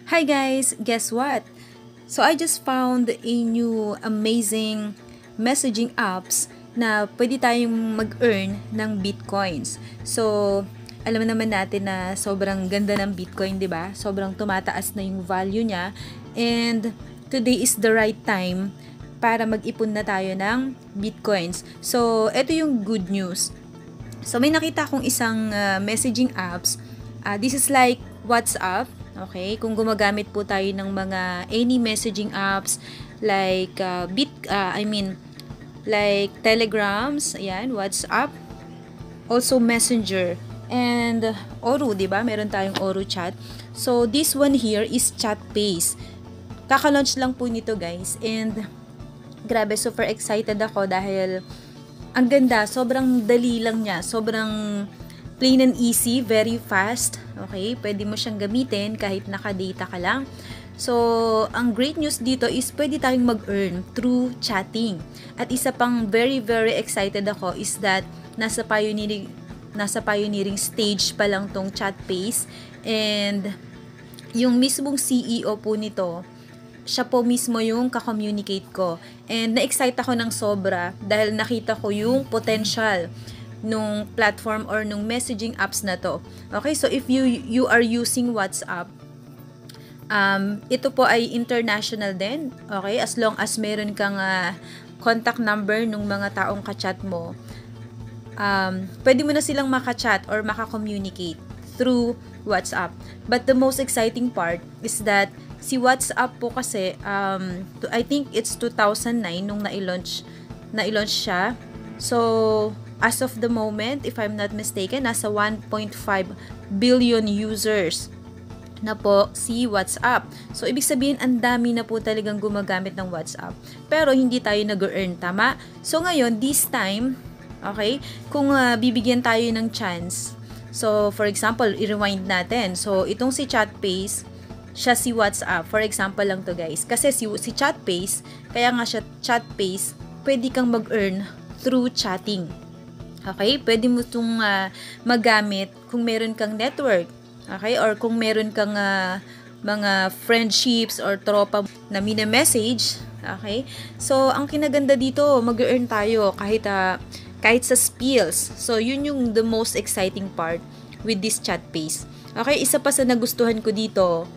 Hi guys, guess what? So I just found a new amazing messaging apps na pwede tayong mag-earn ng Bitcoins. So, alam naman natin na sobrang ganda ng Bitcoin, 'di ba? Sobrang tumataas na yung value niya and today is the right time para mag-ipon na tayo ng Bitcoins. So, ito yung good news. So, may nakita akong isang messaging apps. This is like WhatsApp. Okay, kung gumagamit po tayo ng mga any messaging apps like like Telegrams, ayan, WhatsApp, also Messenger and Oro, 'di ba? Meron tayong Oro chat. So this one here is Chatbase. Kaka-launch lang po nito, guys. And grabe, super excited ako dahil ang ganda, sobrang dali lang niya, sobrang plain and easy, very fast. Okay, pwede mo siyang gamitin kahit naka-data ka lang. So, ang great news dito is pwede tayong mag-earn through chatting. At isa pang very excited ako is that nasa pioneering stage pa lang tong Chatbase, and yung mismong CEO po nito, siya po mismo yung ka-communicate ko. And na-excite ako ng sobra dahil nakita ko yung potential nung platform or nung messaging apps na to. Okay, so if you are using WhatsApp, ito po ay international din. Okay, as long as meron kang contact number nung mga taong ka-chat mo, pwede mo na silang maka-chat or maka-communicate through WhatsApp. But the most exciting part is that si WhatsApp po kasi, I think it's 2009 nung na-launch siya. So, as of the moment, if I'm not mistaken, nasa 1.5 billion users na po si WhatsApp. So, ibig sabihin, ang dami na po talagang gumagamit ng WhatsApp. Pero, hindi tayo nag-earn, tama? So, ngayon, this time, okay, kung bibigyan tayo ng chance, so, for example, i-rewind natin. So, itong si Chatbase, siya si WhatsApp. For example lang to, guys. Kasi si Chatbase, kaya nga siya Chatbase, pwede kang mag-earn through chatting. Okay? Pwede mo itong magamit kung meron kang network. Okay? Or kung meron kang mga friendships or tropa na message. Okay? So, ang kinaganda dito, mag-earn tayo kahit sa spills. So, yun yung the most exciting part with this Chatbase. Okay? Isa pa sa nagustuhan ko dito,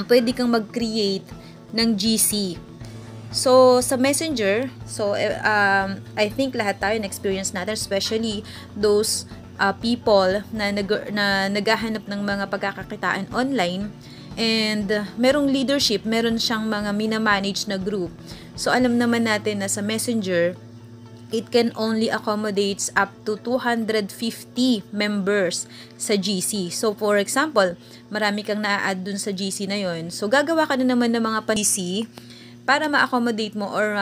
pwede kang mag-create ng GC. So, sa Messenger, I think lahat tayo na-experience natin, especially those people na naghahanap ng mga pagkakakitaan online, and merong leadership, meron siyang mga minamanage na group. So, alam naman natin na sa Messenger, it can only accommodates up to 250 members sa GC. So, for example, marami kang na-add dun sa GC na yon. So, gagawa ka na naman ng mga GC para ma-accommodate mo or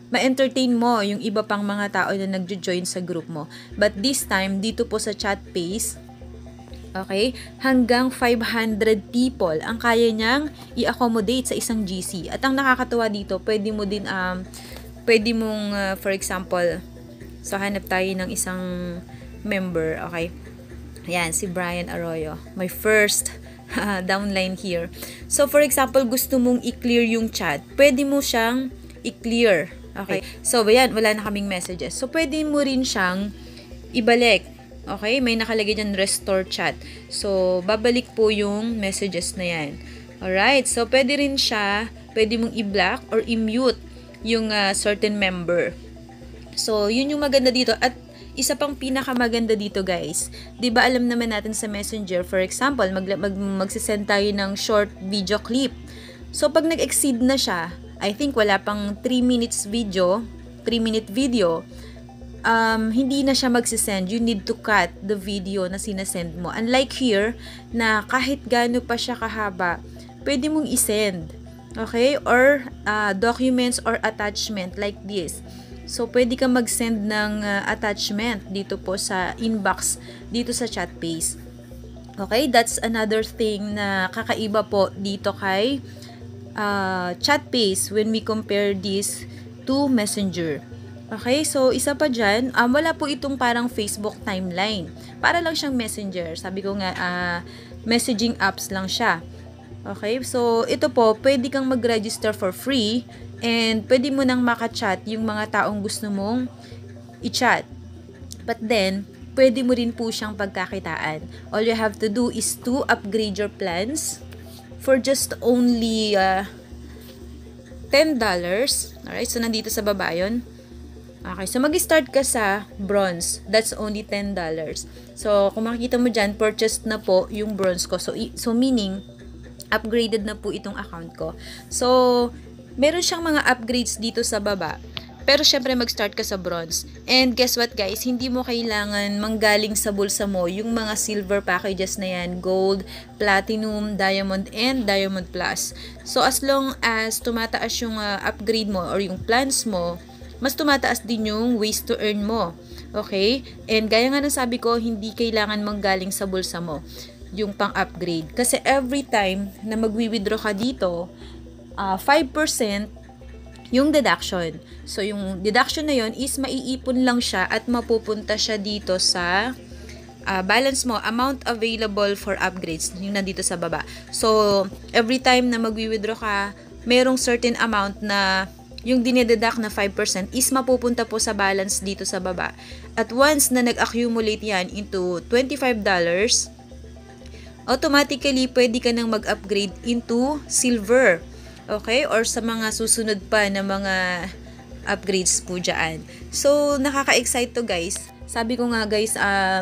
ma-entertain mo yung iba pang mga tao na nagjo-join sa group mo. But this time, dito po sa Chatbase, okay, hanggang 500 people ang kaya niyang i-accommodate sa isang GC. At ang nakakatuwa dito, pwede mong, for example, so hanap tayo ng isang member, okay? Ayan, si Brian Arroyo. My first downline here. So, for example, gusto mong i-clear yung chat, pwede mo siyang i-clear. Okay? So, ayan, wala na kaming messages. So, pwede mo rin siyang ibalik. Okay? May nakalagay dyan, restore chat. So, babalik po yung messages na yan. Alright? So, pwede mong i-block or i-mute yung certain member. So, yun yung maganda dito. At isa pang pinakamaganda dito, guys, 'di ba alam naman natin sa Messenger, for example, magsisend tayo ng short video clip. So pag nag-exceed na siya, I think wala pang 3-minute video, hindi na siya magsisend. You need to cut the video na sinasend mo. Unlike here, na kahit gaano pa siya kahaba, pwede mong isend. Okay? Or documents or attachment like this. So, pwede kang mag-send ng attachment dito po sa inbox, dito sa Chatbase. Okay? That's another thing na kakaiba po dito kay Chatbase when we compare this to Messenger. Okay? So, isa pa dyan, wala po itong parang Facebook timeline. Para lang siyang Messenger. Sabi ko nga, messaging apps lang siya. Okay, so ito po, pwede kang mag-register for free and pwede mo nang makachat yung mga taong gusto mong i-chat. But then, pwede mo rin po siyang pagkakitaan. All you have to do is to upgrade your plans for just only $10. Alright, so nandito sa baba yun. Okay, so mag-start ka sa bronze. That's only $10. So, kung makikita mo dyan, purchased na po yung bronze ko. So meaning, upgraded na po itong account ko. So, meron siyang mga upgrades dito sa baba. Pero syempre mag-start ka sa bronze. And guess what guys, hindi mo kailangan manggaling sa bulsa mo yung mga silver packages na yan, gold, platinum, diamond, and diamond plus. So as long as tumataas yung upgrade mo or yung plans mo, mas tumataas din yung ways to earn mo. Okay? And gaya nga ng sabi ko, hindi kailangan manggaling sa bulsa mo yung pang-upgrade. Kasi every time na magwi-withdraw ka dito, 5% yung deduction. So, yung deduction na yon is maiipon lang siya at mapupunta siya dito sa balance mo, amount available for upgrades, yung nandito sa baba. So, every time na magwi-withdraw ka, merong certain amount na yung dinededuct na 5% is mapupunta po sa balance dito sa baba. At once na nag-accumulate yan into $25, automatically, pwede ka nang mag-upgrade into silver. Okay? Or sa mga susunod pa na mga upgrades po dyan. So, nakaka-excite to guys. Sabi ko nga guys,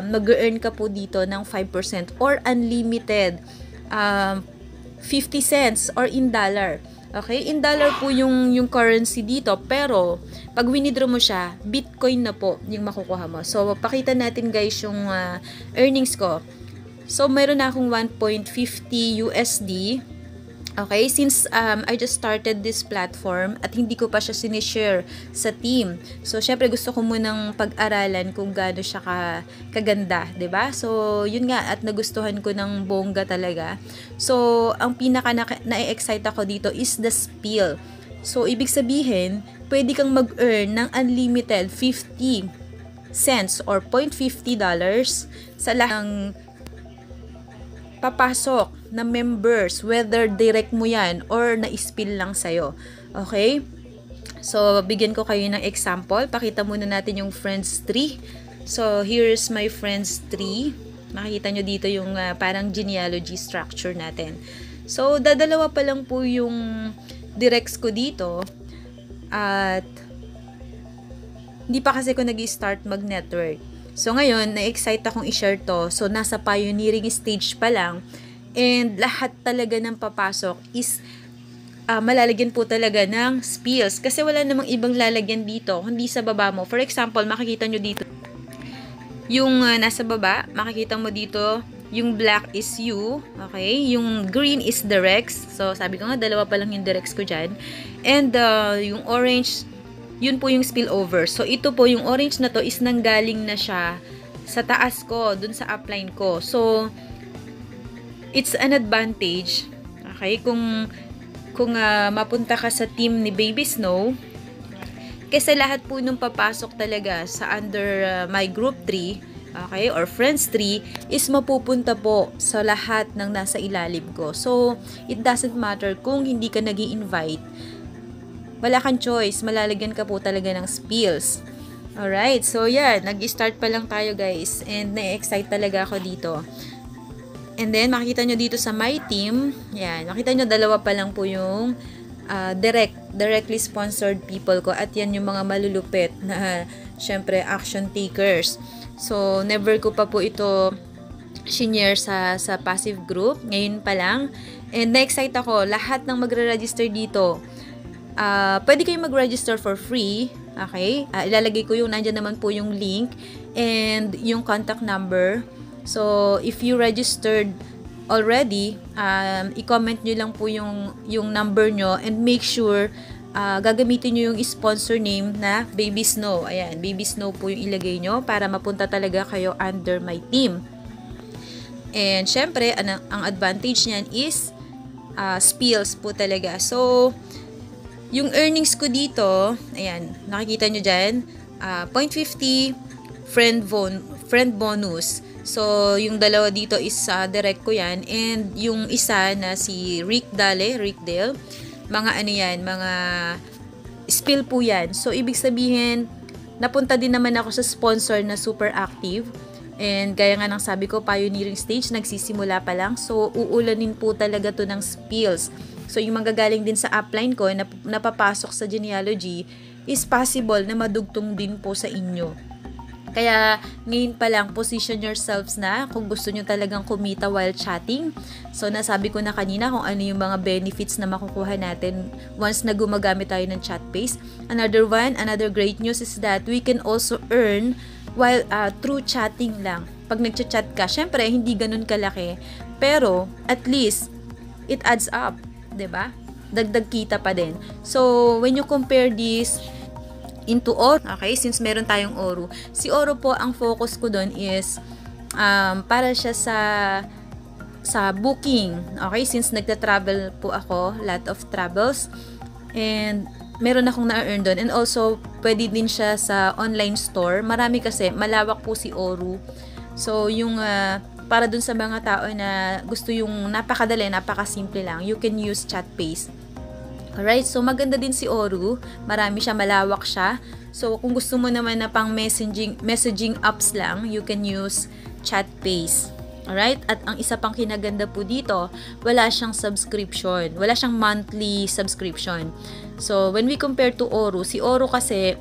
mag-earn ka po dito ng 5% or unlimited 50 cents or in dollar. Okay? In dollar po yung currency dito. Pero, pag winidraw mo siya, Bitcoin na po yung makukuha mo. So, pakita natin guys yung earnings ko. So, meron na akong 1.50 USD. Okay, since I just started this platform at hindi ko pa siya sinishare sa team. So, syempre gusto ko munang pag-aralan kung gaano siya kaganda, 'di ba? So, yun nga at nagustuhan ko ng bongga talaga. So, ang pinaka na-excite ako dito is the spill. So, ibig sabihin, pwede kang mag-earn ng unlimited 50 cents or $0.50 sa lahat ng papasok na members, whether direct mo yan or na-spill lang sa'yo. Okay? So, bigyan ko kayo ng example. Pakita muna natin yung friends tree. So, here's my friends tree. Makikita nyo dito yung parang genealogy structure natin. So, dadalawa pa lang po yung directs ko dito. At hindi pa kasi ko nag-start mag-network. So, ngayon, na-excite akong i-share to. So, nasa pioneering stage pa lang. And lahat talaga ng papasok is malalagyan po talaga ng spills. Kasi wala namang ibang lalagyan dito, hindi sa baba mo. For example, makikita nyo dito. Yung nasa baba, makikita mo dito, yung black is you. Okay? Yung green is the Rex. So, sabi ko nga, dalawa pa lang yung directs ko dyan. And yung orange, yun po yung spillover. So, ito po, yung orange na to is nanggaling na siya sa taas ko, dun sa upline ko. So, it's an advantage, okay, kung mapunta ka sa team ni Baby Snow, kasi lahat po nung papasok talaga sa under my group 3, okay, or friends 3, is mapupunta po sa lahat ng nasa ilalim ko. So, it doesn't matter kung hindi ka nag-i-invite. Wala kang choice, malalagyan ka po talaga ng spills. Alright, so yan, nag-start pa lang tayo guys, and na-excite talaga ako dito. And then, makikita nyo dito sa my team, yan, makita nyo dalawa pa lang po yung directly sponsored people ko, at yan yung mga malulupit na, syempre, action takers. So, never ko pa po ito shinare sa passive group, ngayon pa lang. And na-excite ako, lahat ng magre-register dito, pwede kayong mag-register for free. Okay? Ilalagay ko yung, nandyan naman po yung link and yung contact number. So, if you registered already, i-comment nyo lang po yung number nyo and make sure gagamitin nyo yung sponsor name na Baby Snow. Ayan, Baby Snow po yung ilagay nyo para mapunta talaga kayo under my team. And syempre, ang advantage niyan is spills po talaga. So, yung earnings ko dito, ayan, nakikita nyo dyan, 0.50 friend bonus. So, yung dalawa dito is direct ko yan. And yung isa na si Rick Dale, mga ano yan, mga spill po yan. So, ibig sabihin, napunta din naman ako sa sponsor na super active. And gaya nga ng sabi ko, pioneering stage, nagsisimula pa lang. So, uulanin po talaga to ng spills. So, yung manggagaling din sa upline ko na napapasok sa genealogy is possible na madugtong din po sa inyo. Kaya, ngayon pa lang, position yourselves na kung gusto nyo talagang kumita while chatting. So, nasabi ko na kanina kung ano yung mga benefits na makukuha natin once na gumagamit tayo ng Chatbase. Another great news is that we can also earn while through chatting lang. Pag nagchat-chat ka, syempre, hindi ganun kalaki. Pero, at least, it adds up. 'Di ba? Dagdag kita pa din. So, when you compare this into Oro, okay, since meron tayong Oro, si Oro po, ang focus ko doon is para siya sa booking. Okay, since nagta-travel po ako, lot of travels, and meron akong na-earn doon. And also, pwede din siya sa online store. Marami kasi, malawak po si Oro. So, yung para dun sa mga tao na gusto yung napakadali, napakasimple lang, you can use Chatbase. Alright, so maganda din si Oro. Marami siya, malawak siya. So, kung gusto mo naman na pang messaging apps lang, you can use Chatbase. Alright, at ang isa pang kinaganda po dito, wala siyang subscription. Wala siyang monthly subscription. So, when we compare to Oro, si Oro kasi,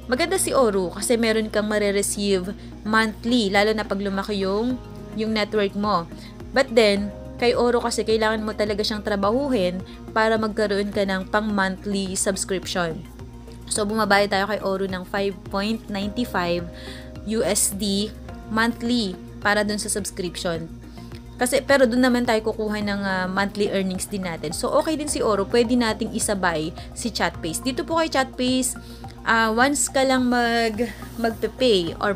maganda si Oro kasi meron kang marireceive monthly, lalo na pag lumaki yung network mo. But then, kay Oro kasi kailangan mo talaga siyang trabahuhin para magkaroon ka ng pang monthly subscription. So, bumabayad tayo kay Oro ng $5.95 USD monthly para dun sa subscription. Kasi, pero dun naman tayo kukuha ng monthly earnings din natin. So, okay din si Oro, pwede nating isabay si Chatbase. Dito po kay Chatbase, once ka lang magpe-pay or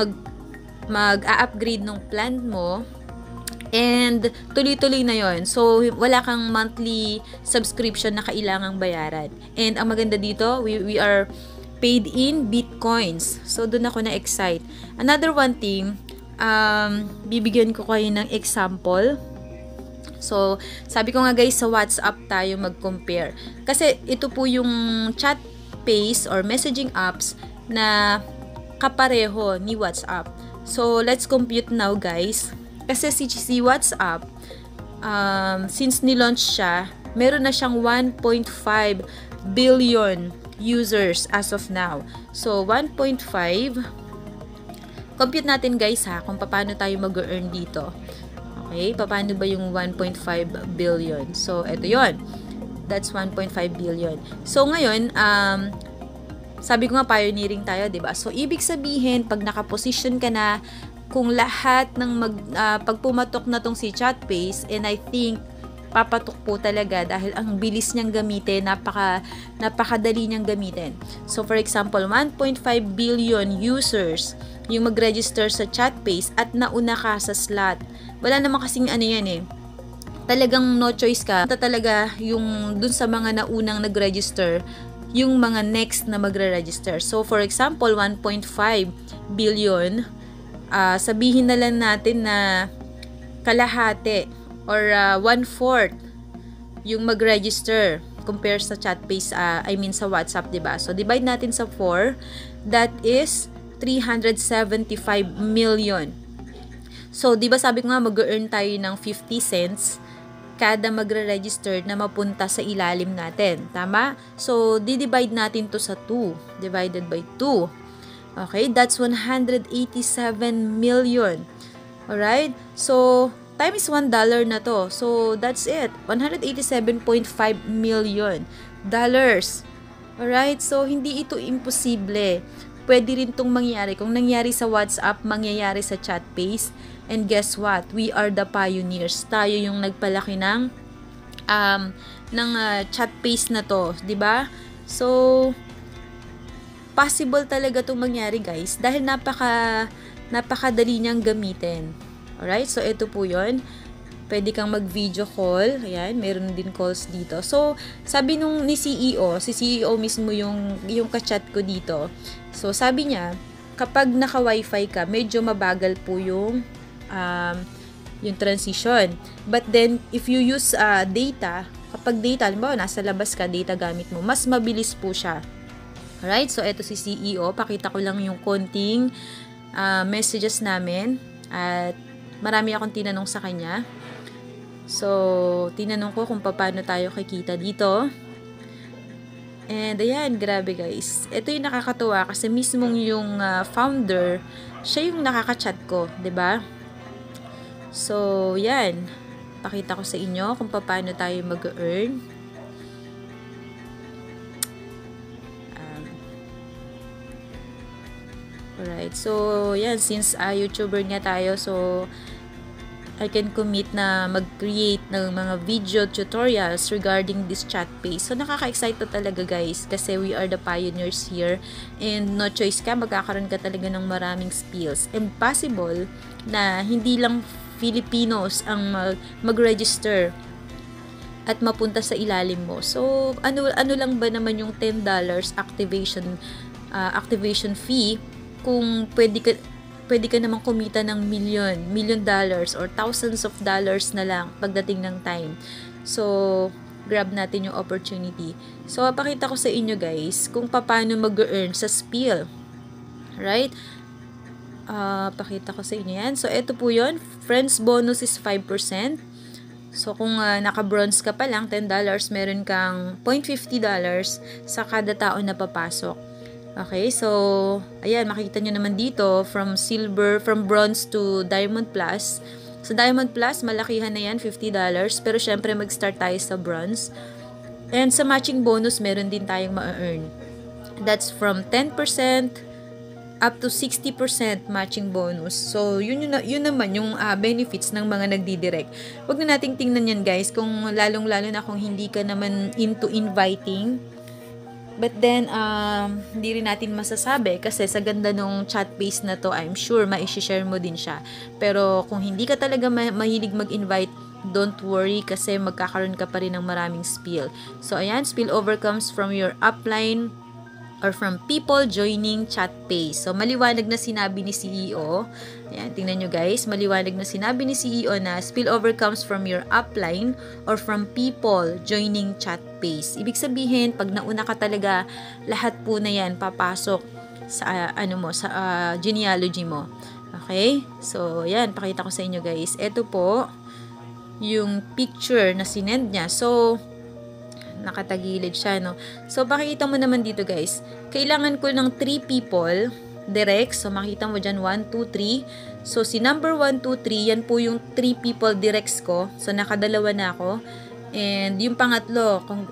mag-a-upgrade ng plan mo, and tuloy-tuloy na yon. So, wala kang monthly subscription na kailangang bayaran. And ang maganda dito, we are paid in Bitcoins. So, doon ako na-excite. Another one thing, bibigyan ko kayo ng example. So, sabi ko nga guys, sa WhatsApp tayo mag-compare. Kasi ito po yung Chatbase or messaging apps na kapareho ni WhatsApp. So, let's compute now guys. Kasi si WhatsApp, since nilaunch siya, meron na siyang 1.5 billion users as of now. So, 1.5, compute natin guys ha, kung paano tayo mag-earn dito. Okay, paano ba yung 1.5 billion? So, eto yon. That's 1.5 billion. So, ngayon, sabi ko nga pioneering tayo, 'di ba? So, ibig sabihin, pag naka-position ka na, kung lahat ng pag pumatok na tong si Chatbase, and I think papatok po talaga dahil ang bilis niyang gamitin, napakadali niyang gamitin. So for example, 1.5 billion users yung mag-register sa Chatbase at nauna ka sa slot. Wala naman kasing ano yan eh. Talagang no choice ka. Ito talaga yung dun sa mga naunang nag-register, yung mga next na magre-register. So for example, 1.5 billion, sabihin na lang natin na kalahati or 1/4 yung mag-register compare sa Chatbase, sa WhatsApp, 'di ba? So divide natin sa 4, that is 375 million. So 'di ba sabi ko nga mag-earn tayo ng 50 cents kada magre-register na mapunta sa ilalim natin, tama? So di-divide natin to sa 2 divided by 2. Okay, that's 187 million. Alright? So, times $1 na to. So, that's it. 187.5 million dollars. Alright? So, hindi ito imposible. Pwede rin itong mangyari. Kung nangyari sa WhatsApp, mangyayari sa Chatbase. And guess what? We are the pioneers. Tayo yung nagpalaki ng Chatbase na to. 'Di ba? So, possible talaga itong mangyari guys dahil napakadali niyang gamitin. Alright, so ito po yun. Pwede kang mag-video call. Ayan, meron din calls dito. So, sabi si CEO mismo yung ka-chat ko dito. So, sabi niya, kapag naka-wifi ka, medyo mabagal po yung transition. But then, if you use data, kapag data, halimbawa, nasa labas ka, data gamit mo, mas mabilis po siya. Alright, so ito si CEO. Pakita ko lang yung konting messages namin. At marami akong tinanong sa kanya. So, tinanong ko kung paano tayo kikita dito. And ayan, grabe guys. Ito yung nakakatuwa kasi mismong yung founder, siya yung nakaka-chat ko, 'di ba? So, yan. Pakita ko sa inyo kung paano tayo mag-earn. Alright. So, yan. Since YouTuber nga tayo, so I can commit na mag-create ng mga video tutorials regarding this chat page. So, nakaka-excite to talaga guys kasi we are the pioneers here and no choice ka, magkakaroon ka talaga ng maraming skills. And possible na hindi lang Filipinos ang mag-register at mapunta sa ilalim mo. So, ano lang ba naman yung $10 activation fee kung pwede ka namang kumita ng million dollars or thousands of dollars na lang pagdating ng time. So, grab natin yung opportunity. So, pakita ko sa inyo guys kung paano mag-earn sa Spill. Right? Pakita ko sa inyo yan. So, ito po yun. Friends bonus is 5%. So, kung naka-bronze ka pa lang, $10, meron kang $0.50 sa kada tao na papasok. Okay, so, ayan, makikita nyo naman dito, from bronze to diamond plus. So, diamond plus, malakihan na yan, $50. Pero, syempre, mag-start tayo sa bronze. And sa matching bonus, meron din tayong ma-earn. That's from 10% up to 60% matching bonus. So, yun naman yung benefits ng mga nagdidirect. Huwag na nating tingnan yan, guys, kung lalong-lalo na kung hindi ka naman into inviting. But then, hindi rin natin masasabi kasi sa ganda nung chat base na to, I'm sure ma-share mo din siya. Pero kung hindi ka talaga mahilig mag-invite, don't worry kasi magkakaroon ka pa rin ng maraming spill. So, ayan, spillover comes from your upline or from people joining chat page. So, maliwanag na sinabi ni CEO. Ayan, tingnan nyo guys. Maliwanag na sinabi ni CEO na spillover comes from your upline or from people joining chat page. Ibig sabihin, pag nauna ka talaga, lahat po na yan papasok sa, sa genealogy mo. Okay? So, ayan, pakita ko sa inyo guys. Ito po, yung picture na sinend niya. So, nakatagilid siya, no? So, pakita mo naman dito, guys. Kailangan ko ng 3 people direct. So, makita mo dyan, 1, 2, 3. So, si number 1, 2, 3, yan po yung 3 people directs ko. So, nakadalawa na ako. And, yung pangatlo, kung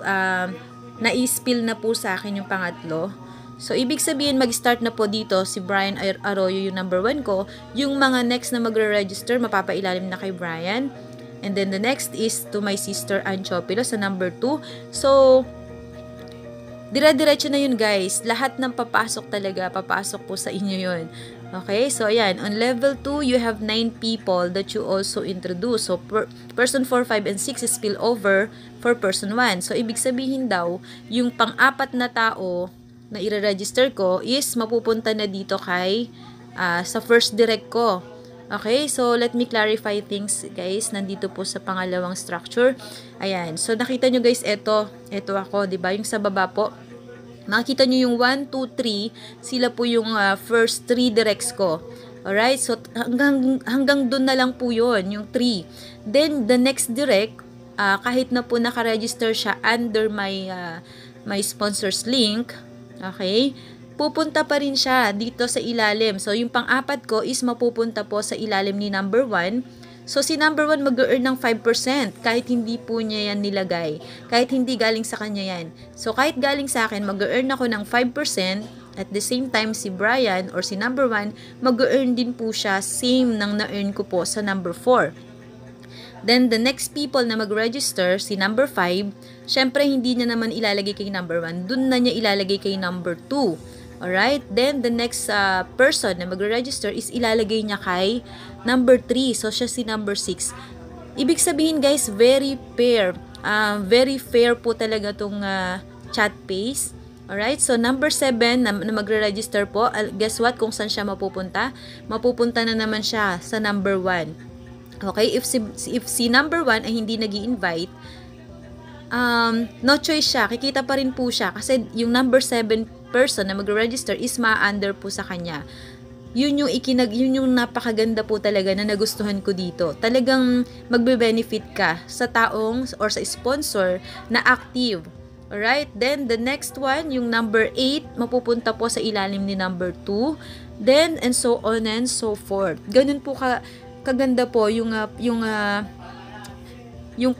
na-spill na po sa akin yung pangatlo. So, ibig sabihin, mag-start na po dito si Brian Arroyo, yung number 1 ko. Yung mga next na magre-register, mapapailalim na kay Brian. And then the next is to my sister Ann Chopilo sa number 2. So, dire-diretso na yun guys. Lahat ng papasok talaga, papasok po sa inyo yun. Okay, so ayan. On level 2, you have 9 people that you also introduce. So, person 4, 5, and 6 is spill over for person 1. So, ibig sabihin daw, yung pang-apat na tao na i-register ko is mapupunta na dito kay sa first direct ko. Okay, so let me clarify things guys. Nandito po sa pangalawang structure. Ayan, so nakita nyo guys, ito ako, diba? Yung sa baba po, makikita nyo yung 1, 2, 3, sila po yung first 3 directs ko. Alright, so hanggang dun na lang po yun, yung 3. Then, the next direct, kahit na po nakaregister siya under my sponsor's link, okay, pupunta pa rin siya dito sa ilalim. So, yung pang-apat ko is mapupunta po sa ilalim ni number 1. So, si number 1 mag-earn ng 5% kahit hindi po niya yan nilagay. Kahit hindi galing sa kanya yan. So, kahit galing sa akin, mag-earn ako ng 5%. At the same time, si Brian or si number 1, mag-earn din po siya same ng na-earn ko po sa number 4. Then, the next people na mag-register, si number 5, syempre hindi niya naman ilalagay kay number 1. Dun na niya ilalagay kay number 2. Alright? Then, the next person na mag-register is ilalagay niya kay number 3. So, siya si number 6. Ibig sabihin, guys, very fair. Very fair po talaga tong chat pace. Alright, so number 7 na magre-register po, guess what kung saan siya mapupunta? Mapupunta na naman siya sa number 1. Okay, if si number 1 ay hindi nag-i-invite, no choice siya, kikita pa rin po siya kasi yung number 7 person na magre-register is ma-under po sa kanya. Yun yung napakaganda po talaga na nagustuhan ko dito. Talagang magbe-benefit ka sa taong or sa sponsor na active. Alright, then the next one, yung number 8, mapupunta po sa ilalim ni number 2. Then, and so on and so forth. Ganun po kaganda po yung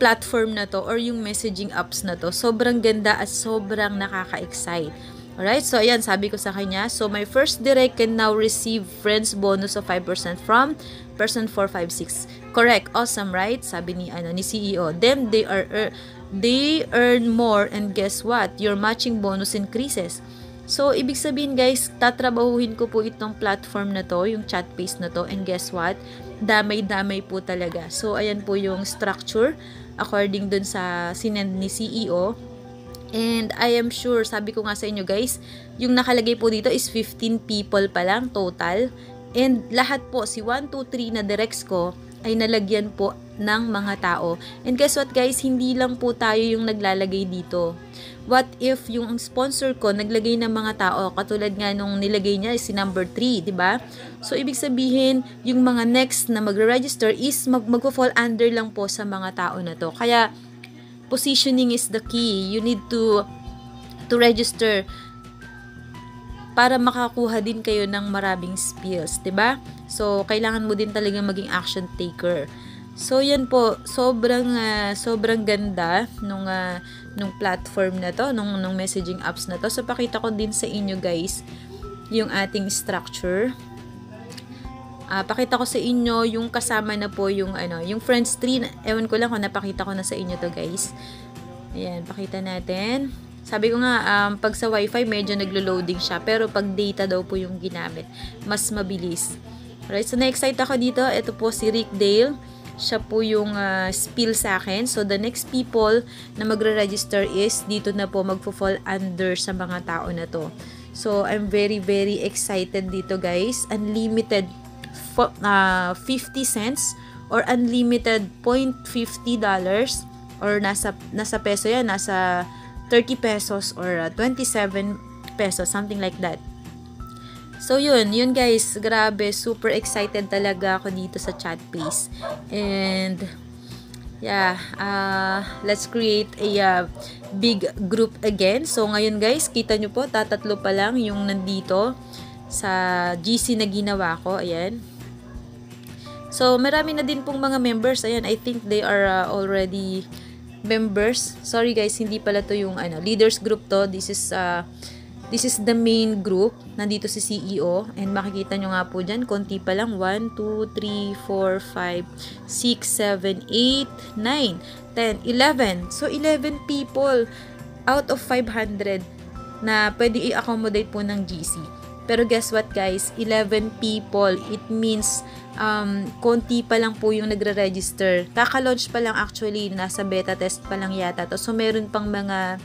platform na to or yung messaging apps na to. Sobrang ganda at sobrang nakaka-excite. Alright, so ayan, sabi ko sa kanya, so my first direct can now receive friends bonus of 5% from person 456. Correct, awesome, right? Sabi ni CEO. Then they earn more and guess what? Your matching bonus increases. So, ibig sabihin guys, tatrabahuhin ko po itong platform na to, yung chat paste na to, and guess what? Damay-damay po talaga. So, ayan po yung structure according dun sa sinend ni CEO. And I am sure, sabi ko nga sa inyo guys, yung nakalagay po dito is 15 people pa lang total. And lahat po, si 1, 2, 3 na directs ko ay nalagyan po ng mga tao. And guess what guys, hindi lang po tayo yung naglalagay dito. What if yung sponsor ko naglagay ng mga tao, katulad nga nung nilagay niya si number 3, di ba? So ibig sabihin, yung mga next na magre-register is magfo-fall under lang po sa mga tao na to. Kaya positioning is the key. You need to register para makakuha din kayo ng maraming spills, 'di ba? So kailangan mo din talaga maging action taker. So yan po, sobrang ganda nung platform na to, nung messaging apps na to. So pakita ko din sa inyo guys yung ating structure. Pakita ko sa inyo yung kasama na po yung yung friends tree. Ewan ko lang kung napakita ko na sa inyo to guys. Ayan, pakita natin. Sabi ko nga, pag sa wifi medyo naglo-loading siya, pero pag data daw po yung ginamit, mas mabilis. Alright, so na-excite ako dito. Ito po si Rick Dale. Siya po yung spill sa akin. So the next people na magre-register is dito na po magfo-fall under sa mga tao na to. So I'm very very excited dito guys. Unlimited 50 cents or unlimited $0.50 or nasa peso yan, nasa 30 pesos or 27 pesos, something like that. So yun guys, grabe, super excited talaga ako dito sa chat paste. And yeah, let's create a big group again. So ngayon guys, kita nyo po, tatatlo pa lang yung nandito sa GC na ginawa ko. Ayan. So marami na din pong mga members. Ayan, I think they are already members. Sorry guys, hindi pala to yung leaders group to. This is the main group. Nandito si CEO and makikita nyo nga po dyan, konti pa lang, 1, 2, 3, 4, 5, 6, 7, 8, 9, 10, 11. So 11 people out of 500 na pwede i-accommodate po ng GC. Pero guess what guys, 11 people, it means konti pa lang po yung nagre-register. Kaka-launch pa lang actually, nasa beta test pa lang yata to. So meron pang mga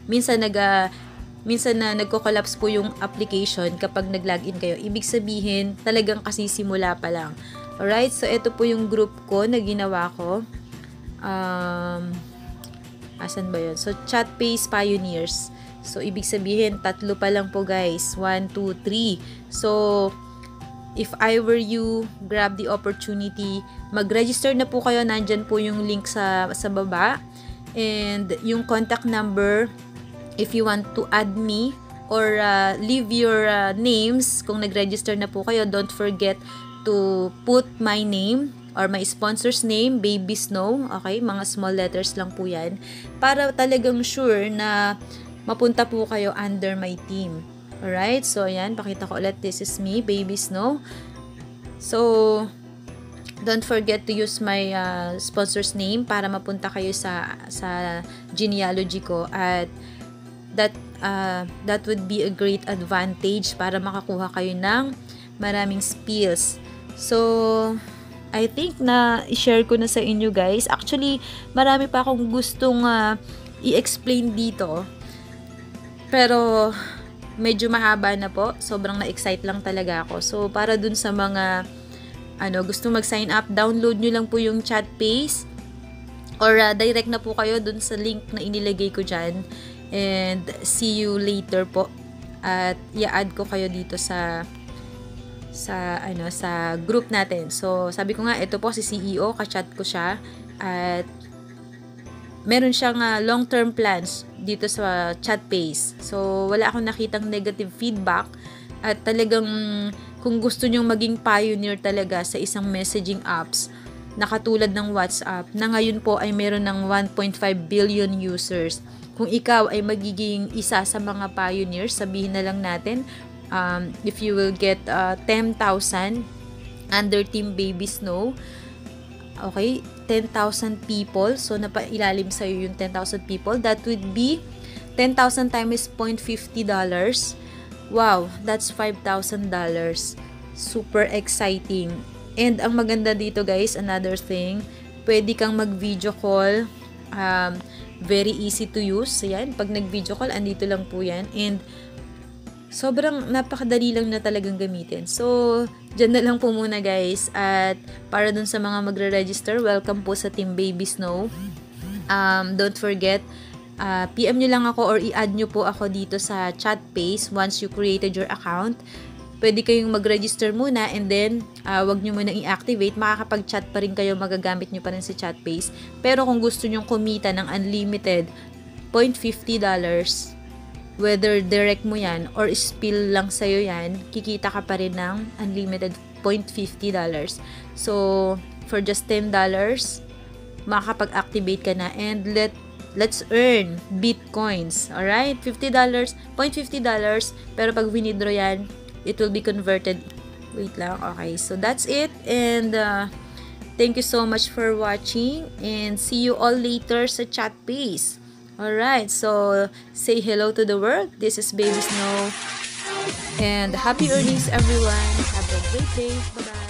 minsan na nagko-collapse po yung application kapag nag-login kayo. Ibig sabihin, talagang kasisimula pa lang. Alright, so ito po yung group ko na ginawa ko. Asan ba yun? So chat paste pioneers. So, ibig sabihin, tatlo pa lang po guys. 1, 2, 3. So, if I were you, grab the opportunity. Mag-register na po kayo. Nandyan po yung link sa baba. And yung contact number, if you want to add me or leave your names, kung nag-register na po kayo, don't forget to put my name or my sponsor's name, Baby Snow. Okay? Mga small letters lang po yan. Para talagang sure na mapunta po kayo under my team. Alright? So, ayan. Pakita ko ulit. This is me, Baby Snow. So, don't forget to use my sponsor's name para mapunta kayo sa genealogy ko. At that would be a great advantage para makakuha kayo ng maraming spills. So, I think na i-share ko na sa inyo guys. Actually, marami pa akong gustong i-explain dito. Pero medyo mahaba na po. Sobrang na-excite lang talaga ako. So, para dun sa mga gusto mag-sign up, download nyo lang po yung Chatbase or direct na po kayo dun sa link na inilagay ko dyan. And see you later po. At i-add ko kayo dito sa group natin. So, sabi ko nga, ito po si CEO, ka-chat ko siya. At meron siyang long-term plans dito sa Chatbase. So, wala akong nakitang negative feedback. At talagang kung gusto nyong maging pioneer talaga sa isang messaging apps na katulad ng WhatsApp, na ngayon po ay meron ng 1.5 billion users. Kung ikaw ay magiging isa sa mga pioneers, sabihin na lang natin, if you will get 10,000 under Team Baby Snow, okay, 10,000 people, so napailalim sa'yo yung 10,000 people, that would be 10,000 times $0.50. Wow, that's $5,000. Super exciting. And ang maganda dito guys, another thing, pwede kang mag-video call. Very easy to use. Ayan, pag nag-video call, andito lang po yan. And sobrang napakadali lang na talagang gamitin. So, dyan na lang po muna guys. At para dun sa mga magre-register, welcome po sa Team Baby Snow. Don't forget, PM nyo lang ako or i-add nyo po ako dito sa Chatbase once you created your account. Pwede kayong mag-register muna and then wag nyo muna i-activate. Makakapag-chat pa rin kayo, magagamit nyo pa rin si Chatbase. Pero kung gusto nyo kumita ng unlimited, $0.50, whether direct mo yan or spill lang sa'yo yan, kikita ka pa rin ng unlimited $0.50. So, for just $10, makakapag-activate ka na and let's earn Bitcoins. Alright? $50, $0.50, pero pag withdraw yan, it will be converted. Wait lang. Okay. So, that's it. And, thank you so much for watching. And, see you all later sa Chatbase. Alright. So, say hello to the world. This is Baby Snow. And, happy earnings, everyone. Have a great day. Bye-bye.